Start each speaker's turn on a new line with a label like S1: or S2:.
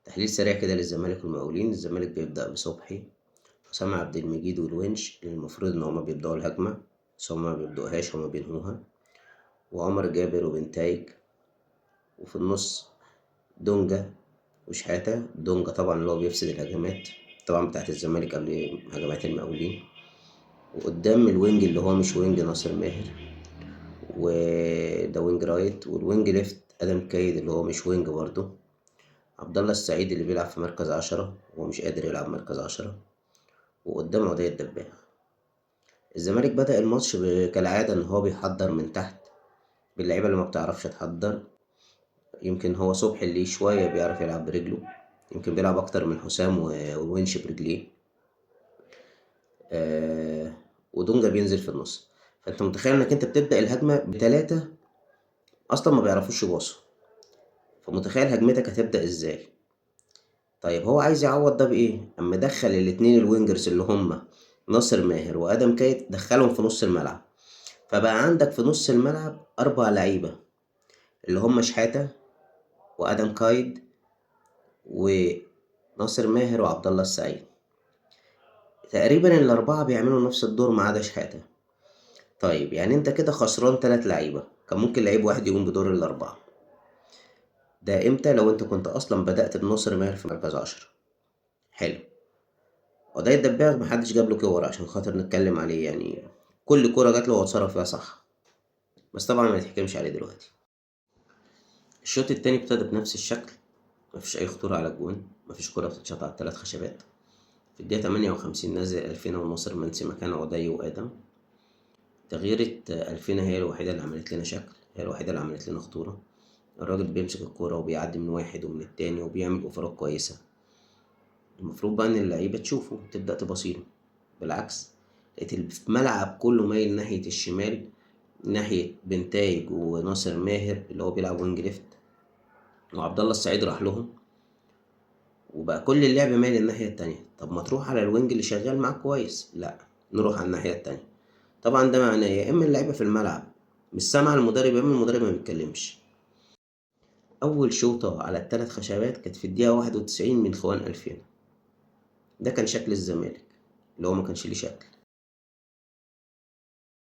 S1: تحليل سريع كده للزمالك والمقاولين. الزمالك بيبدأ بصبحي، حسام عبد المجيد والونش اللي المفروض إن هما بيبدأوا الهجمة، بس هما مبيبدؤوهاش، هما بينهوها، وعمر جابر وبنتايج. وفي النص دونجا وشحاتة. دونجا طبعا اللي هو بيفسد الهجمات طبعا بتاعت الزمالك قبل هجمات المقاولين. وقدام الوينج اللي هو مش وينج ناصر ماهر، وده وينج رايت. والوينج ليفت ادم كايد اللي هو مش وينج برضه. عبد الله السعيد اللي بيلعب في مركز 10 وهو مش قادر يلعب مركز 10. وقدام عودية الدباغ. الزمالك بدأ الماتش كالعادة إن هو بيحضر من تحت باللعيبة اللي ما بتعرفش تحضر. يمكن هو صبحي اللي شوية بيعرف يلعب برجله، يمكن بيلعب أكتر من حسام والونش برجليه. ودونجا بينزل في النص. فأنت متخيل إنك أنت بتبدأ الهجمة بتلاتة أصلا ما بيعرفوش يباصوا، فمتخيل هجمتك هتبدأ إزاي. طيب هو عايز يعوض ده بإيه؟ أما دخل الاتنين الوينجرز اللي هما ناصر ماهر وآدم كايت، دخلهم في نص الملعب. فبقى عندك في نص الملعب 4 لعيبة اللي هما شحاتة وآدم كايد وناصر ماهر وعبد الله السعيد. تقريبا الأربعة بيعملوا نفس الدور ما عدا شحاتة. طيب يعني انت كده خسران 3 لعيبة، كان ممكن لعيب واحد يقوم بدور الأربعة. ده امتى؟ لو انت كنت أصلا بدأت بناصر ماهر في مركز 10. حلو. وده الدباغ محدش جاب له كور عشان خاطر نتكلم عليه، يعني كل كورة جات له هو اتصرف فيها صح، بس طبعا ما يتحكمش عليه دلوقتي. الشوط التاني ابتدى بنفس الشكل، مفيش أي خطورة على الجون، مفيش كورة بتتشاط على ال3 خشبات. في الدقيقة 58 نزل ألفينا وناصر منسي مكان عدي وآدم. تغييرة ألفينا هي الوحيدة اللي عملت لنا شكل، هي الوحيدة اللي عملت لنا خطورة. الراجل بيمسك الكورة وبيعدي من واحد ومن التاني وبيعمل أوفرات كويسة. المفروض بقى إن اللعيبة تشوفه تبدأ تبصيله. بالعكس، لقيت الملعب كله مايل ناحية الشمال، ناحية بنتايج وناصر ماهر اللي هو بيلعب وينج ليفت، وعبد الله السعيد راح لهم، وبقى كل اللعب مايل الناحية التانية. طب ما تروح على الوينج اللي شغال معاك كويس، لا نروح على الناحية التانية. طبعا ده معناه يا اما اللعيبة في الملعب مش سامعة المدرب، يا اما المدرب ما بيتكلمش. اول شوطة على ال3 خشبات كانت في الدقيقة 91 من خوان ألفين. ده كان شكل الزمالك اللي هو ما كانش ليه شكل.